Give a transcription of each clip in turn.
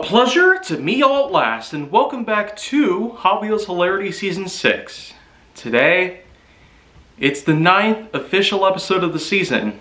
pleasure to meet y'all at last, and welcome back to Hot Wheels Hilarity Season 6. Today, it's the 9th official episode of the season.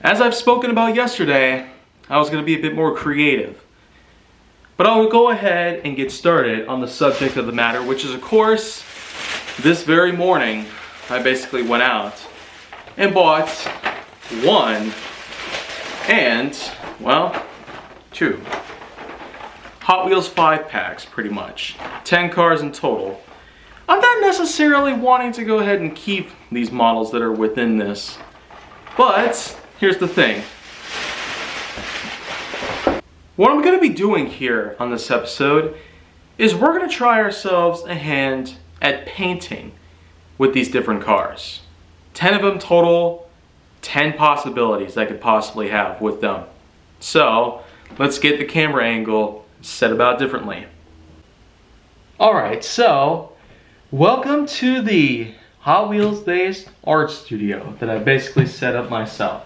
As I've spoken about yesterday, I was going to be a bit more creative. But I will go ahead and get started on the subject of the matter, which is, of course, this very morning, I basically went out and bought one and, well, two Hot Wheels 5-packs, pretty much. 10 cars in total. I'm not necessarily wanting to go ahead and keep these models that are within this, but here's the thing. What I'm going to be doing here on this episode is we're going to try ourselves a hand at painting with these different cars. 10 of them total, 10 possibilities I could possibly have with them. So, let's get the camera angle set about differently. Alright, so welcome to the Hot Wheels based art studio that I basically set up myself.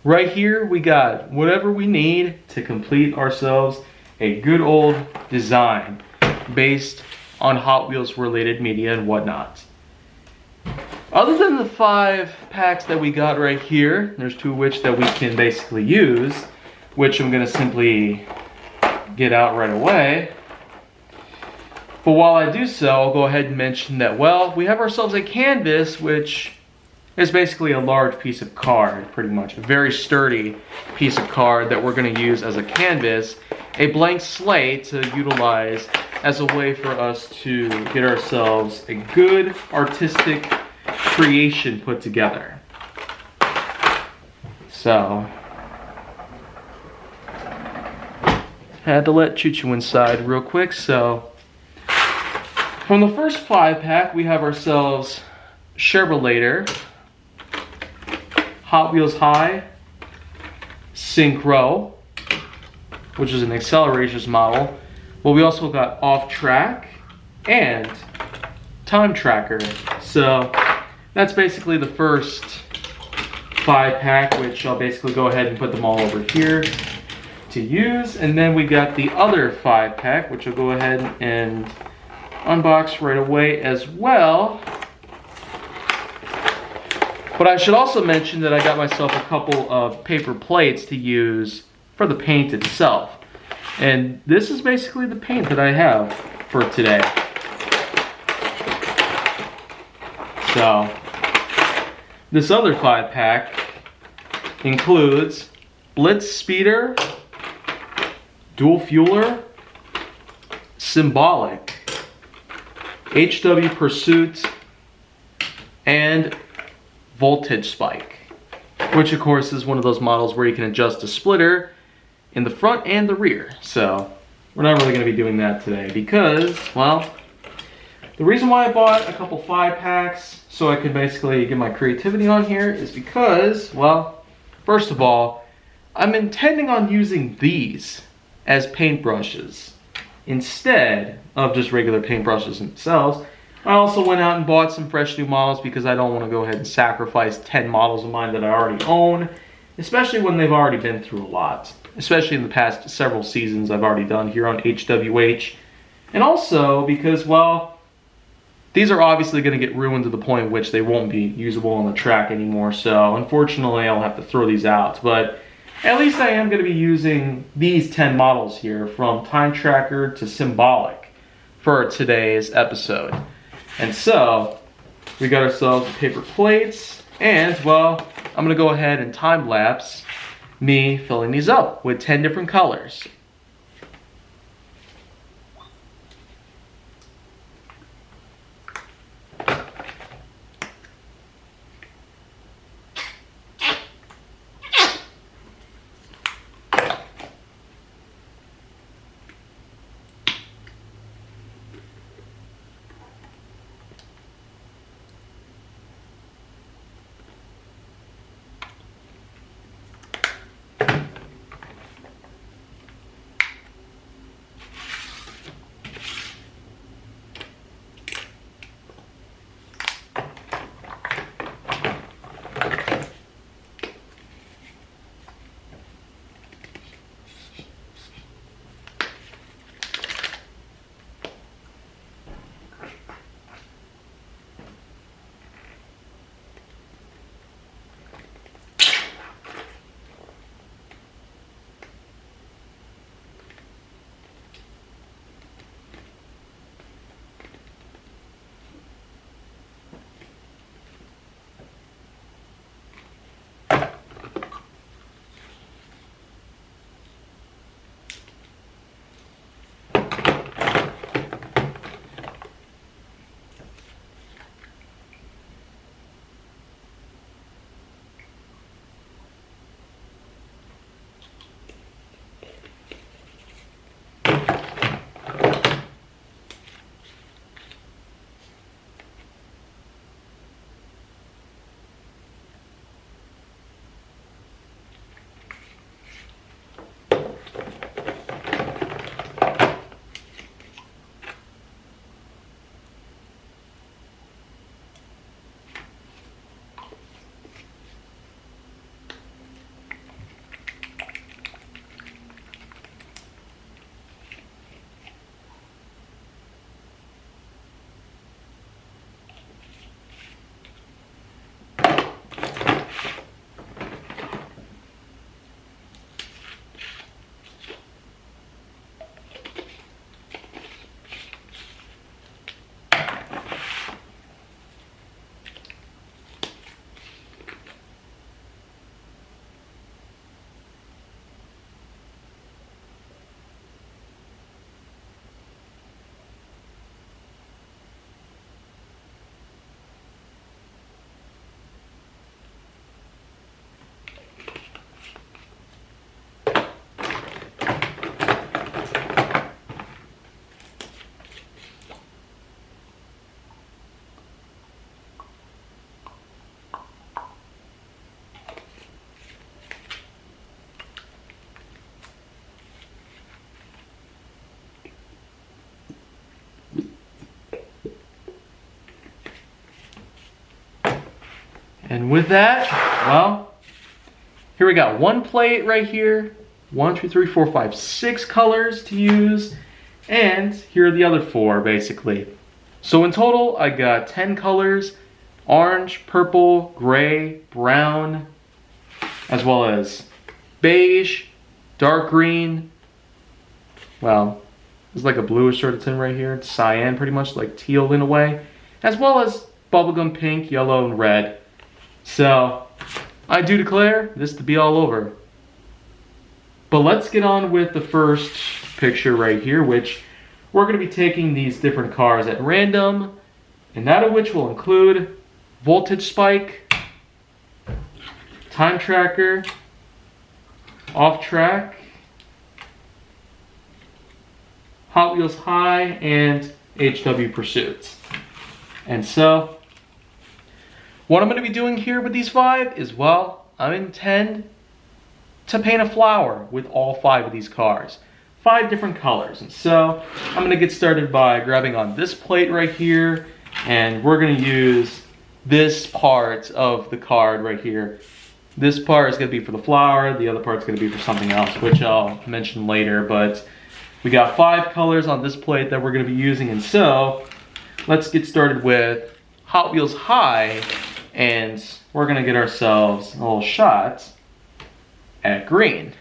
Right here we got whatever we need to complete ourselves a good old design based on Hot Wheels related media and whatnot. Other than the 5 packs that we got right here, there's 2 of which that we can basically use, which I'm going to simply get out right away. But while I do so, I'll go ahead and mention that, well, we have ourselves a canvas, which is basically a large piece of card, pretty much. A very sturdy piece of card that we're going to use as a canvas. A blank slate to utilize as a way for us to get ourselves a good artistic creation put together. So, had to let Choo-Choo inside real quick. So, from the first 5-pack, we have ourselves Chevrolet, Hot Wheels High, Synchro, which is an Accelerations model. But we also got Off Track and Time Tracker. So that's basically the first 5-pack, which I'll basically go ahead and put them all over here to use. And then we got the other 5-pack, which I'll go ahead and unbox right away as well. But I should also mention that I got myself a couple of paper plates to use for the paint itself. And this is basically the paint that I have for today. So, this other 5-pack includes Blitz Speeder, Dual Fueler, Symbolic, HW Pursuit, and Voltage Spike, which of course is one of those models where you can adjust the splitter in the front and the rear. So we're not really going to be doing that today because, well, the reason why I bought a couple 5-packs so I could basically get my creativity on here is because, well, first of all, I'm intending on using these as paintbrushes instead of just regular paintbrushes themselves. I also went out and bought some fresh new models because I don't want to go ahead and sacrifice 10 models of mine that I already own, especially when they've already been through a lot. Especially in the past several seasons I've already done here on HWH. And also because, well, these are obviously going to get ruined to the point at which they won't be usable on the track anymore. So unfortunately I'll have to throw these out. But at least I am going to be using these 10 models here from Time Tracker to Symbolic for today's episode. And so, we got ourselves the paper plates, and, well, I'm going to go ahead and time-lapse me filling these up with 10 different colors. And with that, well, here we got one plate right here. 1, 2, 3, 4, 5, 6 colors to use. And here are the other 4, basically. So in total, I got 10 colors: orange, purple, gray, brown, as well as beige, dark green. Well, there's like a bluish sort of tint right here. It's cyan, pretty much like teal in a way. As well as bubblegum pink, yellow, and red. So, I do declare this to be all over. But let's get on with the first picture right here, which we're going to be taking these different cars at random, and that of which will include voltage spike, time tracker, off track, Hot Wheels High, and HW Pursuits. And so, what I'm going to be doing here with these 5 is, well, I intend to paint a flower with all 5 of these cars. 5 different colors. And so I'm going to get started by grabbing on this plate right here, and we're going to use this part of the card right here. This part is going to be for the flower, the other part is going to be for something else, which I'll mention later. But we got 5 colors on this plate that we're going to be using, and so let's get started with Hot Wheels High, and we're going to get ourselves a little shot at green.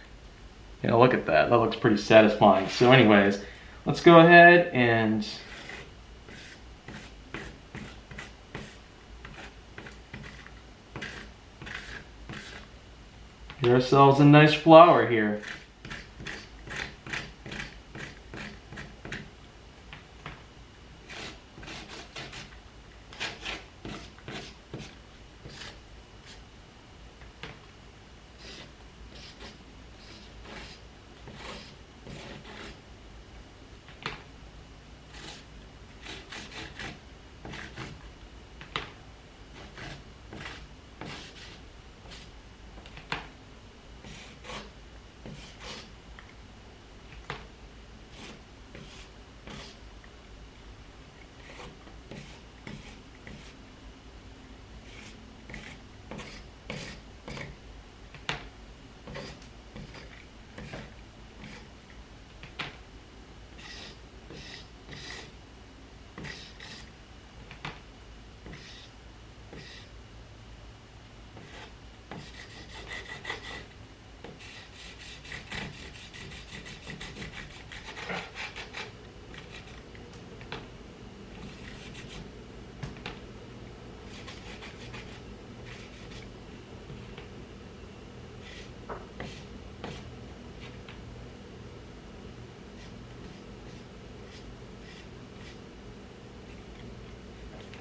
You know, look at that. That looks pretty satisfying. So anyways, let's go ahead and get ourselves a nice flower here.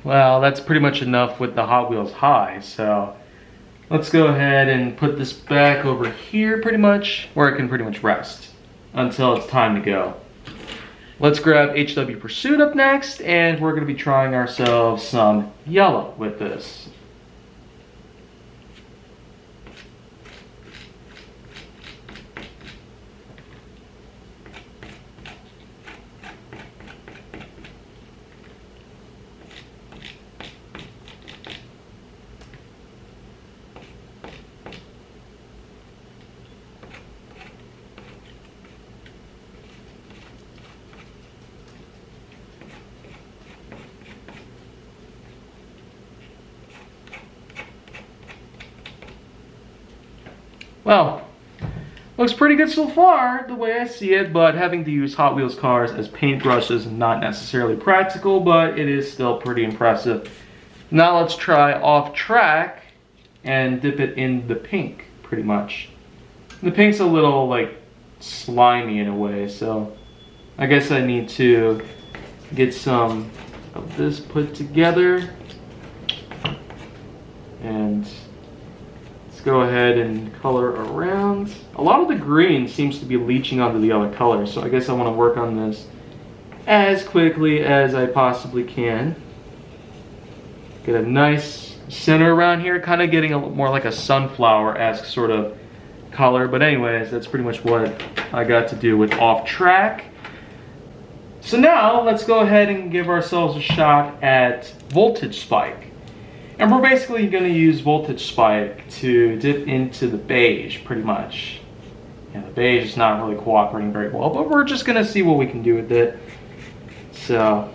Well, that's pretty much enough with the Hot Wheels High, so let's go ahead and put this back over here pretty much, where it can pretty much rest until it's time to go. Let's grab HW Pursuit up next, and we're going to be trying ourselves some yellow with this. Well, looks pretty good so far, the way I see it, but having to use Hot Wheels cars as paintbrushes is not necessarily practical, but it is still pretty impressive. Now let's try off track and dip it in the pink, pretty much. The pink's a little, like, slimy in a way, so I guess I need to get some of this put together. And let's go ahead and color around. A lot of the green seems to be leaching onto the other colors, so I guess I want to work on this as quickly as I possibly can. Get a nice center around here, kind of getting a little more like a sunflower-esque sort of color. But anyways, that's pretty much what I got to do with off track. So now let's go ahead and give ourselves a shot at voltage spike. And we're basically going to use voltage spike to dip into the beige, pretty much. Yeah, the beige is not really cooperating very well, but we're just going to see what we can do with it. So,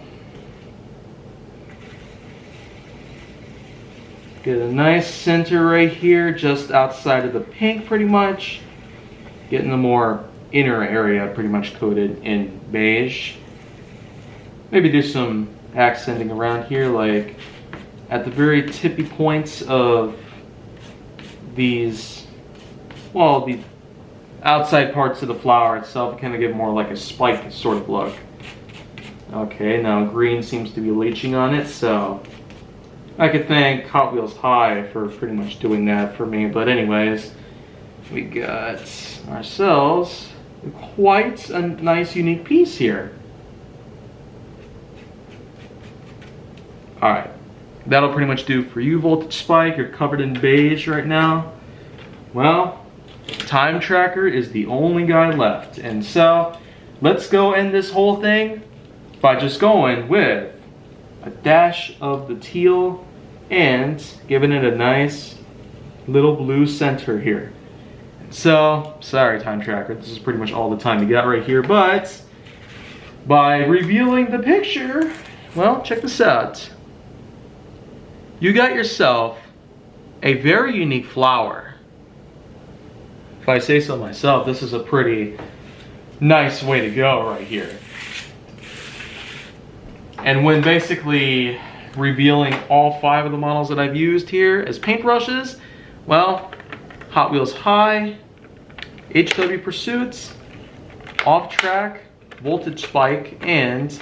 get a nice center right here, just outside of the pink, pretty much. Getting the more inner area pretty much coated in beige. Maybe do some accenting around here, like at the very tippy points of these, well, the outside parts of the flower itself, kind of give more like a spike sort of look. Okay, now green seems to be leaching on it, so I could thank Hot Wheels High for pretty much doing that for me. But anyways, we got ourselves quite a nice unique piece here. Alright, that'll pretty much do for you, Voltage Spike. You're covered in beige right now. Well, Time Tracker is the only guy left. And so, let's go end this whole thing by just going with a dash of the teal and giving it a nice little blue center here. So, sorry Time Tracker, this is pretty much all the time you got right here, but by revealing the picture, well, check this out. You got yourself a very unique flower. If I say so myself, this is a pretty nice way to go right here. And when basically revealing all 5 of the models that I've used here as paintbrushes, well, Hot Wheels High, HW Pursuits, Off Track, Voltage Spike, and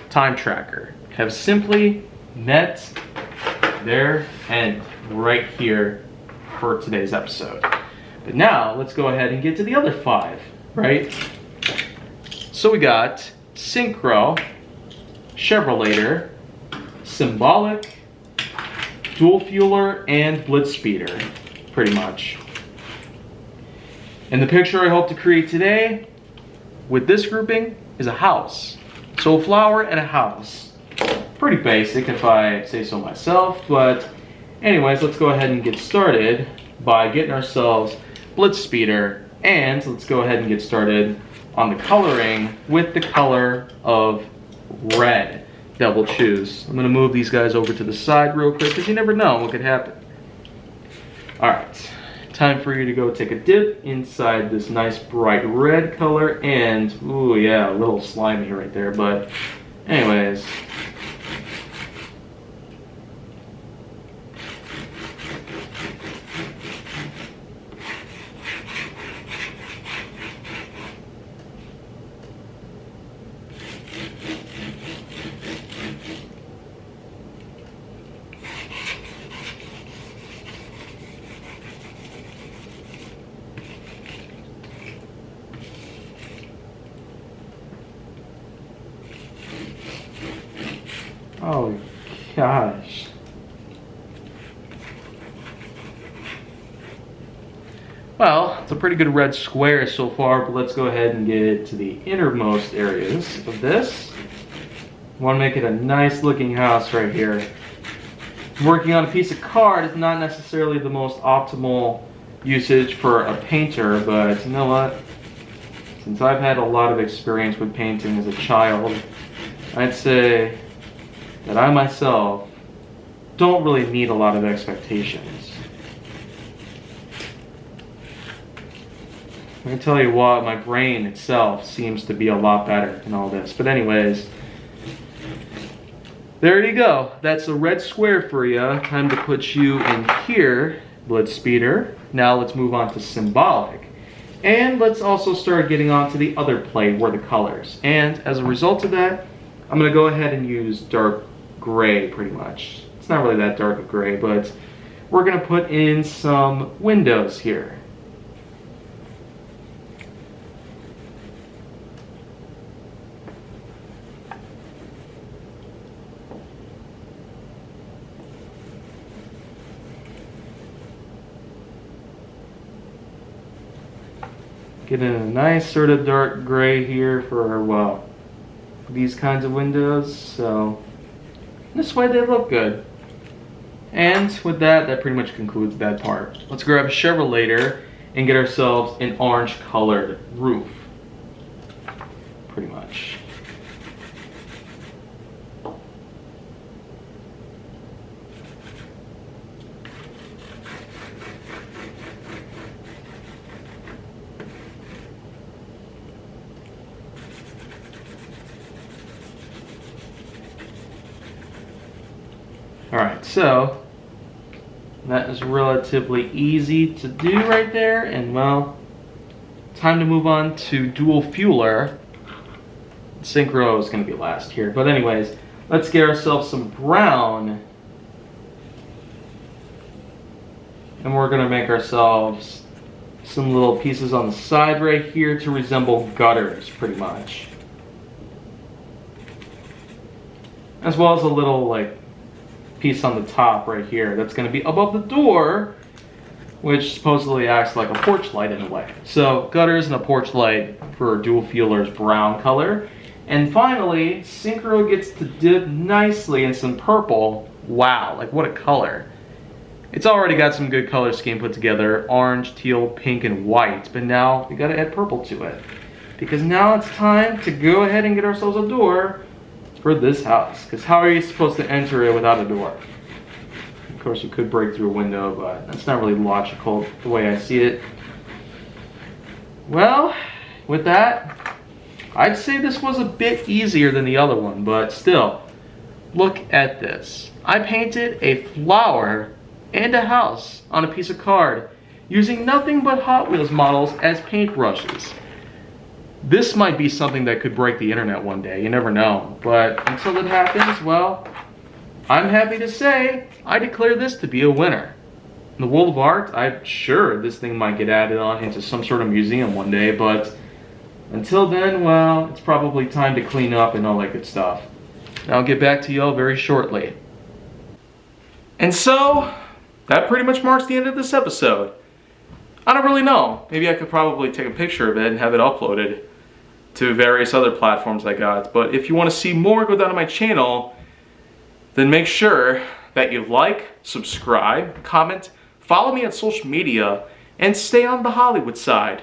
Time Tracker have simply met their end right here for today's episode. But now let's go ahead and get to the other 5, right? So we got Synchro, Chevrolator, Symbolic, Dual Fueler, and Blitz Speeder, pretty much. And the picture I hope to create today with this grouping is a house. So a flower and a house. Pretty basic if I say so myself, but anyways, let's go ahead and get started by getting ourselves Blitz Speeder, and let's go ahead and get started on the coloring with the color of red that we'll choose. I'm going to move these guys over to the side real quick because you never know what could happen. Alright, time for you to go take a dip inside this nice bright red color, and ooh yeah, a little slimy right there, but anyways. Oh gosh. Well, it's a pretty good red square so far, but let's go ahead and get to the innermost areas of this. I want to make it a nice looking house right here. Working on a piece of card is not necessarily the most optimal usage for a painter, but you know what? Since I've had a lot of experience with painting as a child, I'd say that I myself don't really need a lot of expectations. I can tell you what, my brain itself seems to be a lot better in all this. But anyways, there you go. That's a red square for you. Time to put you in here, Blitz Speeder. Now let's move on to Symbolic. And let's also start getting on to the other plate where the colors. And as a result of that, I'm going to go ahead and use dark gray pretty much. It's not really that dark of gray, but we're going to put in some windows here. Get in a nice sort of dark gray here for, well, these kinds of windows, so this way they look good. And with that, that pretty much concludes that part. Let's grab a Chevrolet and get ourselves an orange colored roof. Pretty much. Alright, so that is relatively easy to do right there, and well, time to move on to dual fueler. Synchro is going to be last here, but anyways, let's get ourselves some brown, and we're going to make ourselves some little pieces on the side right here to resemble gutters, pretty much, as well as a little like piece on the top right here that's going to be above the door, which supposedly acts like a porch light in a way. So gutters and a porch light for dual fueler's brown color. And finally, Synchro gets to dip nicely in some purple. Wow, like what a color. It's already got some good color scheme put together, orange, teal, pink, and white, but now we gotta add purple to it, because now it's time to go ahead and get ourselves a door for this house, because how are you supposed to enter it without a door? Of course, you could break through a window, but that's not really logical the way I see it. Well, with that, I'd say this was a bit easier than the other one, but still, look at this. I painted a flower and a house on a piece of card using nothing but Hot Wheels models as paintbrushes. This might be something that could break the internet one day, you never know. But until it happens, well, I'm happy to say I declare this to be a winner. In the world of art, I'm sure this thing might get added on into some sort of museum one day, but until then, well, it's probably time to clean up and all that good stuff. And I'll get back to y'all very shortly. And so, that pretty much marks the end of this episode. I don't really know. Maybe I could probably take a picture of it and have it uploaded to various other platforms I got. But if you want to see more go down to my channel, then make sure that you like, subscribe, comment, follow me on social media, and stay on the Hollywood side.